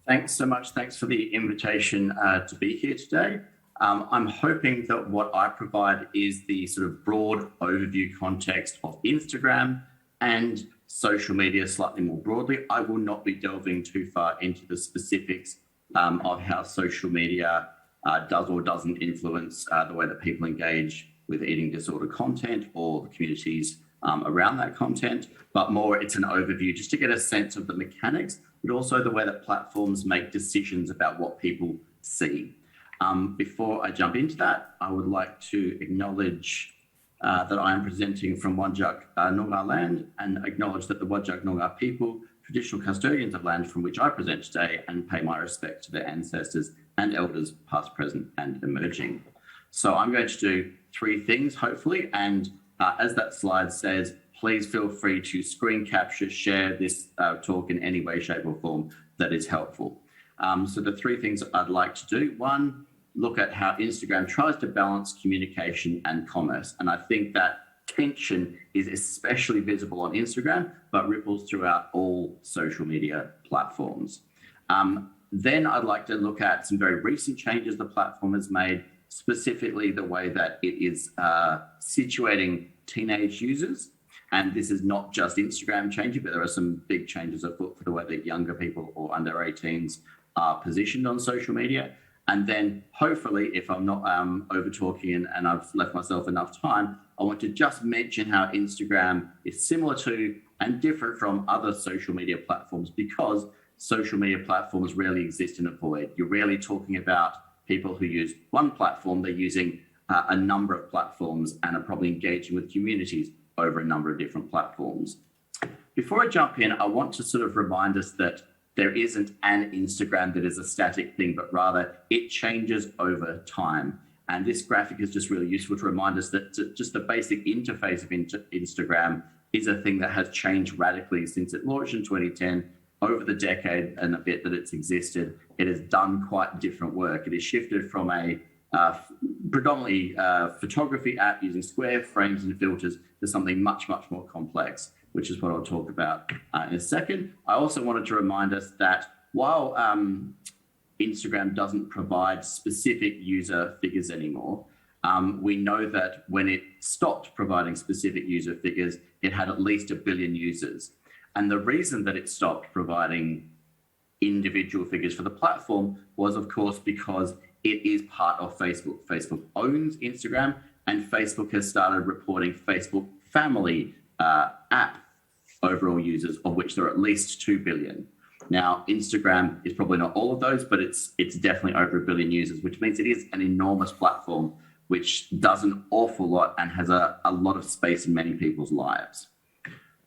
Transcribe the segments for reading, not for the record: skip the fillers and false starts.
Thanks so much. Thanks for the invitation to be here today. I'm hoping that what I provide is the sort of broad overview context of Instagram and social media slightly more broadly. I will not be delving too far into the specifics of how social media does or doesn't influence the way that people engage with eating disorder content or the communities around that content, but more it's an overview just to get a sense of the mechanics, but also the way that platforms make decisions about what people see. Before I jump into that, I would like to acknowledge that I am presenting from Whadjuk Noongar land and acknowledge that the Whadjuk Noongar people, traditional custodians of land from which I present today, and pay my respect to their ancestors and elders past, present and emerging. So I'm going to do three things, hopefully, and as that slide says, please feel free to screen capture, share this talk in any way, shape or form that is helpful. So the three things I'd like to do: one, look at how Instagram tries to balance communication and commerce. And I think that tension is especially visible on Instagram, but ripples throughout all social media platforms. Then I'd like to look at some very recent changes the platform has made, specifically the way that it is situating teenage users. And this is not just Instagram changing, but there are some big changes afoot for the way that younger people or under 18s are positioned on social media. And then hopefully, if I'm not over talking and I've left myself enough time, I want to just mention how Instagram is similar to and different from other social media platforms, because social media platforms rarely exist in a void. You're rarely talking about people who use one platform. They're using a number of platforms and are probably engaging with communities over a number of different platforms. Before I jump in, I want to sort of remind us that there isn't an Instagram that is a static thing, but rather it changes over time. And this graphic is just really useful to remind us that just the basic interface of Instagram is a thing that has changed radically since it launched in 2010. Over the decade and a bit that it's existed, it has done quite different work. It has shifted from a predominantly photography app using square frames and filters to something much, much more complex, which is what I'll talk about in a second. I also wanted to remind us that while Instagram doesn't provide specific user figures anymore, we know that when it stopped providing specific user figures, it had at least 1 billion users. And the reason that it stopped providing individual figures for the platform was, of course, because it is part of Facebook. Facebook owns Instagram, and Facebook has started reporting Facebook family app overall users, of which there are at least 2 billion. Now, Instagram is probably not all of those, but it's definitely over 1 billion users, which means it is an enormous platform which does an awful lot and has a lot of space in many people's lives.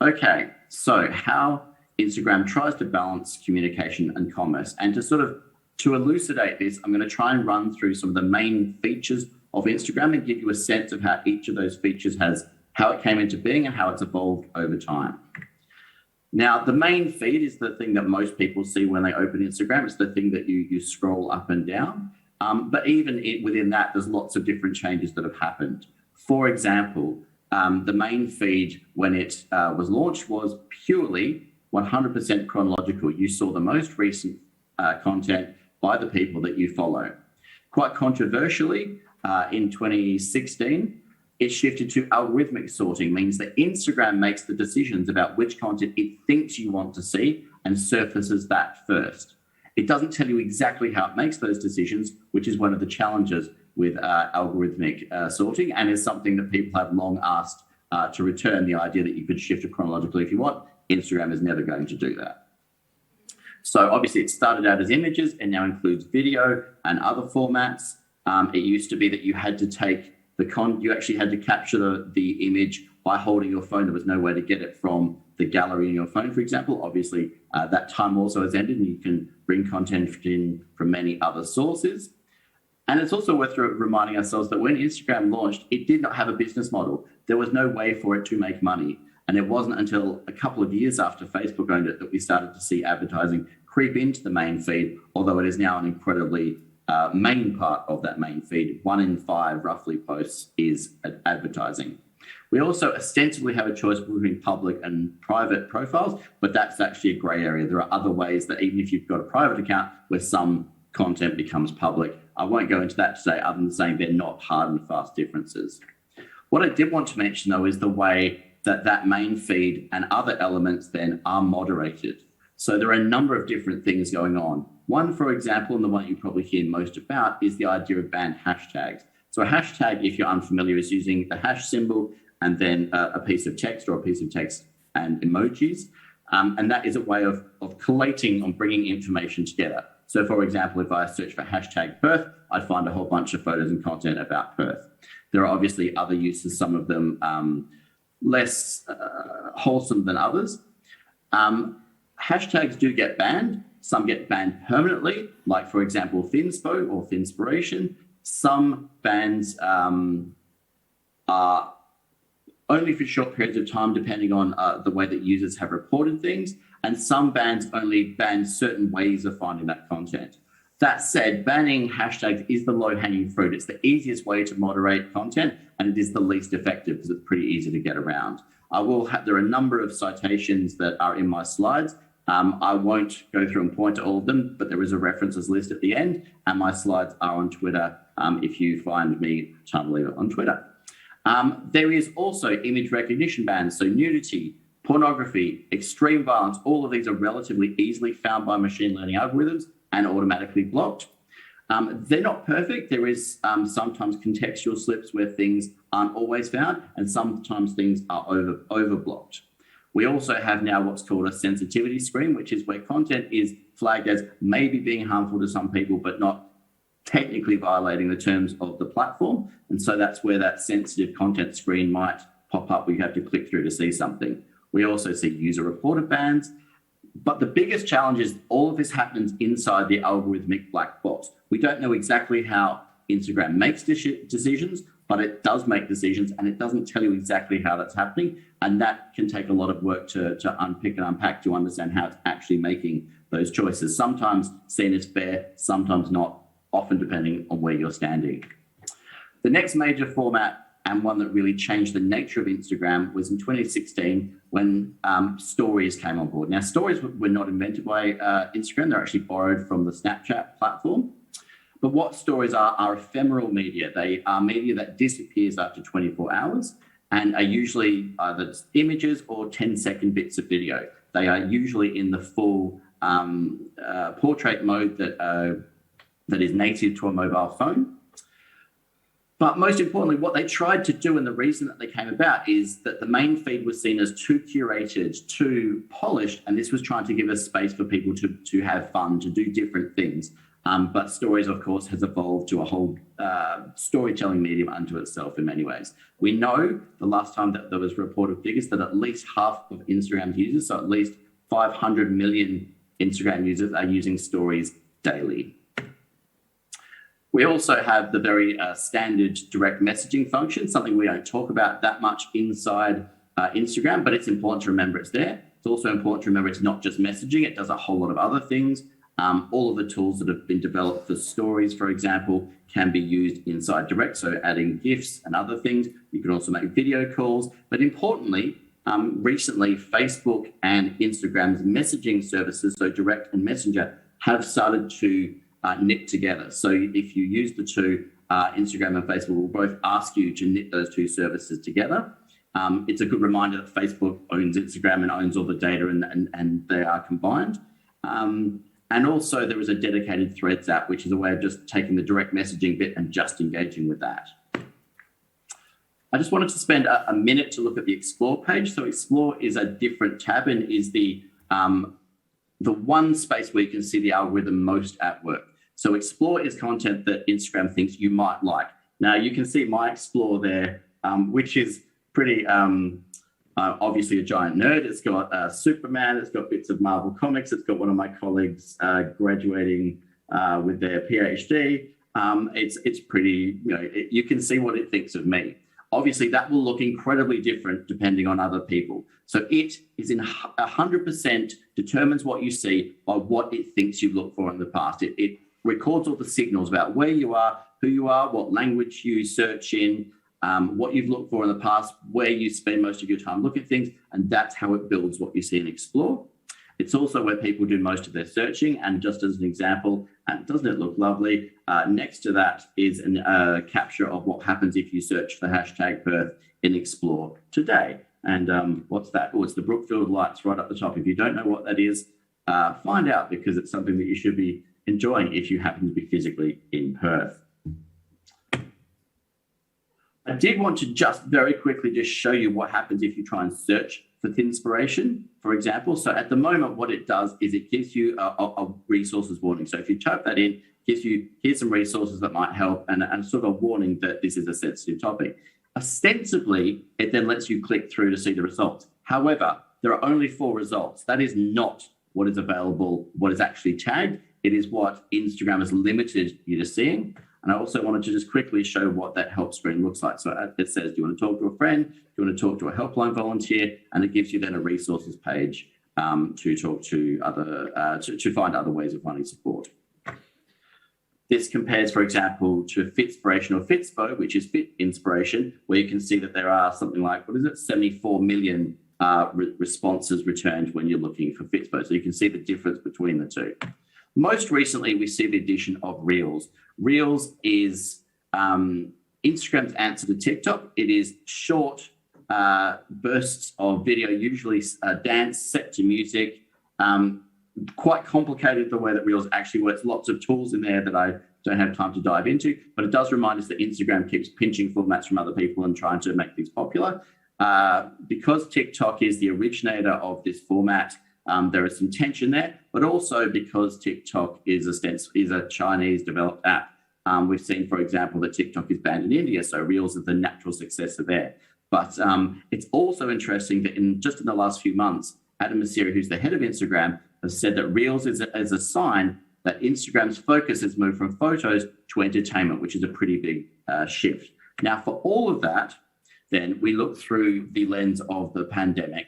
Okay, so how Instagram tries to balance communication and commerce. And to elucidate this, I'm going to try and run through some of the main features of Instagram and give you a sense of how each of those features how it came into being and how it's evolved over time. Now, the main feed is the thing that most people see when they open Instagram. It's the thing that you scroll up and down. But even within that, there's lots of different changes that have happened. For example, the main feed when it was launched was purely 100% chronological. You saw the most recent content by the people that you follow. Quite controversially, in 2016, it shifted to algorithmic sorting, means that Instagram makes the decisions about which content it thinks you want to see and surfaces that first. It doesn't tell you exactly how it makes those decisions, which is one of the challenges with algorithmic sorting, and is something that people have long asked to return, the idea that you could shift it chronologically if you want. Instagram is never going to do that. So obviously it started out as images and now includes video and other formats. It used to be that you had to take you actually had to capture the image by holding your phone. There was no way to get it from the gallery in your phone, for example. Obviously, that time also has ended and you can bring content in from many other sources. And it's also worth reminding ourselves that when Instagram launched, it did not have a business model. There was no way for it to make money. And it wasn't until a couple of years after Facebook owned it that we started to see advertising creep into the main feed, although it is now an incredibly main part of that main feed. 1 in 5 roughly posts is advertising. We also ostensibly have a choice between public and private profiles, but that's actually a grey area. There are other ways that even if you've got a private account where some content becomes public. I won't go into that today other than saying they're not hard and fast differences. What I did want to mention, though, is the way that that main feed and other elements then are moderated. So there are a number of different things going on. One, for example, and the one you probably hear most about, is the idea of banned hashtags. So a hashtag, if you're unfamiliar, is using the hash symbol and then a piece of text or a piece of text and emojis. And that is a way of collating and bringing information together. So, for example, if I search for hashtag Perth, I'd find a whole bunch of photos and content about Perth. There are obviously other uses, some of them less wholesome than others. Hashtags do get banned. Some get banned permanently, like, for example, Thinspo or Thinspiration. Some bans are only for short periods of time, depending on the way that users have reported things. And some bans only ban certain ways of finding that content. That said, banning hashtags is the low-hanging fruit. It's the easiest way to moderate content, and it is the least effective because it's pretty easy to get around. There are a number of citations that are in my slides. I won't go through and point to all of them, but there is a references list at the end, and my slides are on Twitter if you find me, Tama, on Twitter. There is also image recognition bans, so nudity, pornography, extreme violence, all of these are relatively easily found by machine learning algorithms and automatically blocked. They're not perfect. There is sometimes contextual slips where things aren't always found, and sometimes things are over-blocked. We also have now what's called a sensitivity screen, which is where content is flagged as maybe being harmful to some people, but not technically violating the terms of the platform. And so that's where that sensitive content screen might pop up where you have to click through to see something. We also see user-reported bans. But the biggest challenge is all of this happens inside the algorithmic black box. We don't know exactly how Instagram makes decisions, but it does make decisions, and it doesn't tell you exactly how that's happening. And that can take a lot of work to unpick and unpack to understand how it's actually making those choices. Sometimes seen as fair, sometimes not, often depending on where you're standing. The next major format, and one that really changed the nature of Instagram, was in 2016 when stories came on board. Now, stories were not invented by Instagram. They're actually borrowed from the Snapchat platform. But what stories are ephemeral media. They are media that disappears after 24 hours and are usually either images or 10-second bits of video. They are usually in the full portrait mode that is native to a mobile phone. But most importantly, what they tried to do, and the reason that they came about, is that the main feed was seen as too curated, too polished, and this was trying to give us space for people to have fun, to do different things. But stories, of course, has evolved to a whole storytelling medium unto itself in many ways. We know the last time that there was reported figures that at least half of Instagram's users, so at least 500 million Instagram users, are using stories daily. We also have the very standard direct messaging function, something we don't talk about that much inside Instagram, but it's important to remember it's there. It's also important to remember it's not just messaging, it does a whole lot of other things. All of the tools that have been developed for stories, for example, can be used inside direct, so adding GIFs and other things. You can also make video calls, but importantly, recently, Facebook and Instagram's messaging services, so direct and messenger, have started to knit together. So if you use the two, Instagram and Facebook will both ask you to knit those two services together. It's a good reminder that Facebook owns Instagram and owns all the data, and they are combined. And also there is a dedicated Threads app, which is a way of just taking the direct messaging bit and just engaging with that. I just wanted to spend a minute to look at the Explore page. So Explore is a different tab and is the one space where you can see the algorithm most at work. So Explore is content that Instagram thinks you might like. Now you can see my Explore there, which is pretty obviously a giant nerd. It's got Superman, it's got bits of Marvel Comics, it's got one of my colleagues graduating with their PhD. It's pretty, you can see what it thinks of me. Obviously, that will look incredibly different depending on other people. So it is in 100% determines what you see by what it thinks you've looked for in the past. It records all the signals about where you are, who you are, what language you search in, what you've looked for in the past, where you spend most of your time looking at things, and that's how it builds what you see and explore. It's also where people do most of their searching, and just as an example, and doesn't it look lovely? Next to that is a capture of what happens if you search for hashtag Perth in Explore today. And what's that? Oh, it's the Brookfield lights right up the top. If you don't know what that is, find out, because it's something that you should be enjoying if you happen to be physically in Perth. I did want to just very quickly just show you what happens if you try and search for Thinspiration, for example. So at the moment, what it does is it gives you a resources warning. So if you type that in, it gives you, here's some resources that might help, and sort of a warning that this is a sensitive topic. Ostensibly, it then lets you click through to see the results. However, there are only 4 results. That is not what is available, what is actually tagged. It is what Instagram has limited you to seeing. And I also wanted to just quickly show what that help screen looks like. So it says, do you want to talk to a friend? Do you want to talk to a helpline volunteer? And it gives you then a resources page to talk to other, to find other ways of finding support. This compares, for example, to Fitspiration or Fitspo, which is Fit Inspiration, where you can see that there are something like, 74 million responses returned when you're looking for Fitspo. So you can see the difference between the two. Most recently, we see the addition of Reels. Reels is Instagram's answer to TikTok. It is short bursts of video, usually dance set to music. Quite complicated the way that Reels actually works. Lots of tools in there that I don't have time to dive into, but it does remind us that Instagram keeps pinching formats from other people and trying to make things popular. Because TikTok is the originator of this format, there is some tension there, but also because TikTok is a Chinese developed app. We've seen, for example, that TikTok is banned in India, so Reels is the natural successor there. But it's also interesting that in the last few months, Adam Mosseri, who's the head of Instagram, has said that Reels is a sign that Instagram's focus has moved from photos to entertainment, which is a pretty big shift. Now, for all of that, then we look through the lens of the pandemic,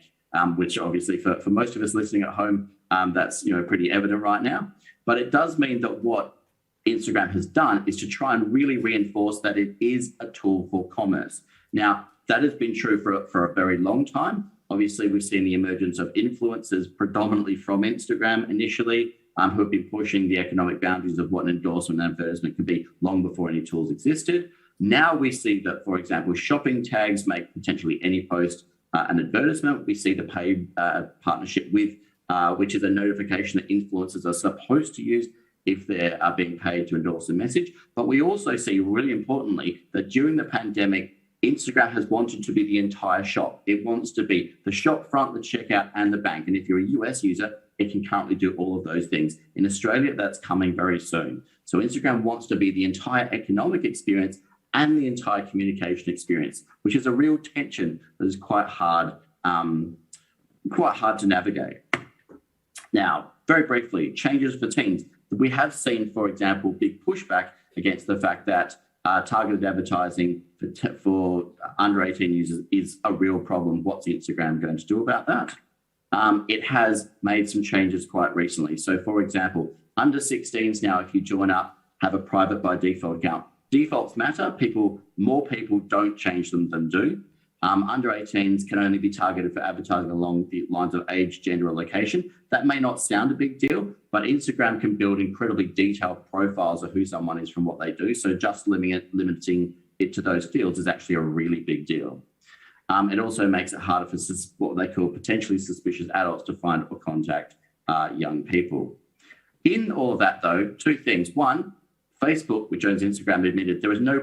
which obviously for most of us listening at home, that's pretty evident right now. But it does mean that what Instagram has done is to try and really reinforce that it is a tool for commerce. Now, that has been true for a very long time. Obviously, we've seen the emergence of influencers predominantly from Instagram initially, who have been pushing the economic boundaries of what an endorsement and advertisement can be long before any tools existed. Now we see that, for example, shopping tags make potentially any post an advertisement. We see the paid partnership with, which is a notification that influencers are supposed to use if they are being paid to endorse a message. But we also see, really importantly, that during the pandemic, Instagram has wanted to be the entire shop. It wants to be the shop front, the checkout, and the bank. And if you're a US user, it can currently do all of those things. In Australia, that's coming very soon. So Instagram wants to be the entire economic experience and the entire communication experience, which is a real tension that is quite hard to navigate. Now, very briefly, changes for teens. We have seen, for example, big pushback against the fact that targeted advertising for under 18 users is a real problem. What's Instagram going to do about that? It has made some changes quite recently. So, for example, under 16s now, if you join up, have a private by default account. Defaults matter. More people don't change them than do. Under 18s can only be targeted for advertising along the lines of age, gender, or location. That may not sound a big deal, but Instagram can build incredibly detailed profiles of who someone is from what they do. So just limiting it to those fields is actually a really big deal. It also makes it harder for what they call potentially suspicious adults to find or contact young people. In all of that, though, two things. One, Facebook, which owns Instagram, admitted there is no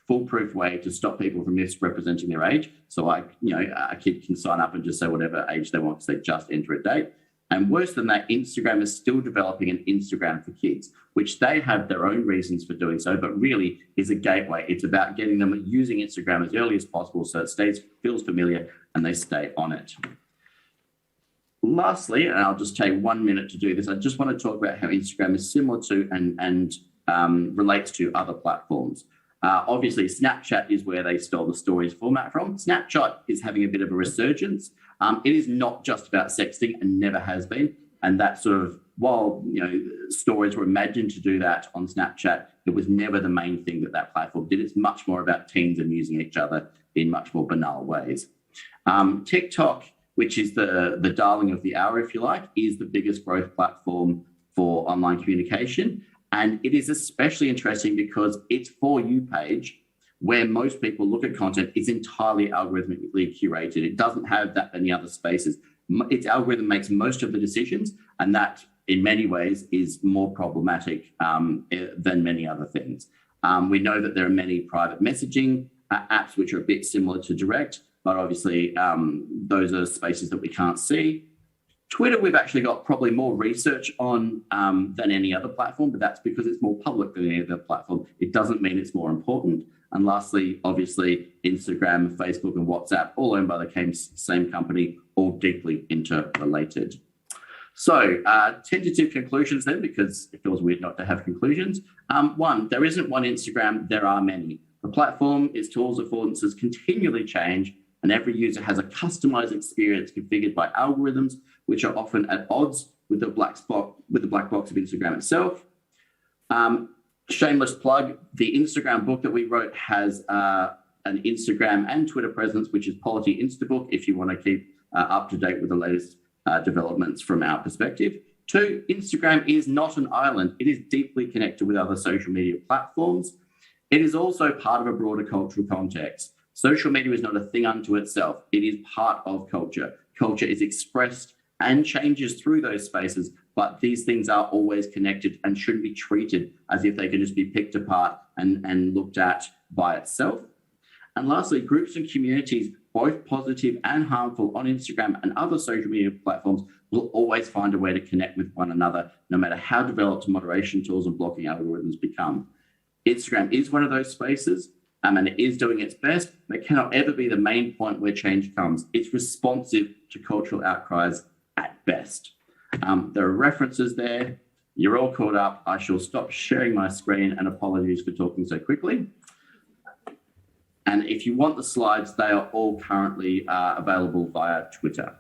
foolproof way to stop people from misrepresenting their age. So, a kid can sign up and just say whatever age they want because they just enter a date. And worse than that, Instagram is still developing an Instagram for kids, which they have their own reasons for doing so, but really is a gateway. It's about getting them using Instagram as early as possible so it feels familiar and they stay on it. Lastly, and I'll just take 1 minute to do this, I just want to talk about how Instagram is similar to and relates to other platforms. Obviously, Snapchat is where they stole the stories format from. Snapchat is having a bit of a resurgence. It is not just about sexting and never has been. And that sort of while stories were imagined to do that on Snapchat, it was never the main thing that platform did. It's much more about teens amusing each other in much more banal ways. TikTok, which is the darling of the hour, if you like, is the biggest growth platform for online communication. And it is especially interesting because its For You page, where most people look at content, is entirely algorithmically curated. It doesn't have that many other spaces. Its algorithm makes most of the decisions, and that in many ways is more problematic than many other things. We know that there are many private messaging apps which are a bit similar to direct, but obviously those are spaces that we can't see. Twitter, we've actually got probably more research on than any other platform, but that's because it's more public than any other platform. It doesn't mean it's more important. And lastly, obviously, Instagram, Facebook, and WhatsApp, all owned by the same company, all deeply interrelated. So tentative conclusions then, because it feels weird not to have conclusions. One, there isn't one Instagram, there are many. The platform, its tools, affordances continually change, and every user has a customized experience configured by algorithms, which are often at odds with the black box of Instagram itself. Shameless plug, the Instagram book that we wrote has an Instagram and Twitter presence, which is Polity Instabook, if you want to keep up to date with the latest developments from our perspective. 2, Instagram is not an island. It is deeply connected with other social media platforms. It is also part of a broader cultural context. Social media is not a thing unto itself. It is part of culture. Culture is expressed and changes through those spaces, but these things are always connected and shouldn't be treated as if they can just be picked apart and looked at by itself. And lastly, groups and communities, both positive and harmful, on Instagram and other social media platforms, will always find a way to connect with one another, no matter how developed moderation tools and blocking algorithms become. Instagram is one of those spaces, and it is doing its best, but it cannot ever be the main point where change comes. It's responsive to cultural outcries at best. There are references there. You're all caught up. I shall stop sharing my screen, and apologies for talking so quickly. And if you want the slides, they are all currently available via Twitter.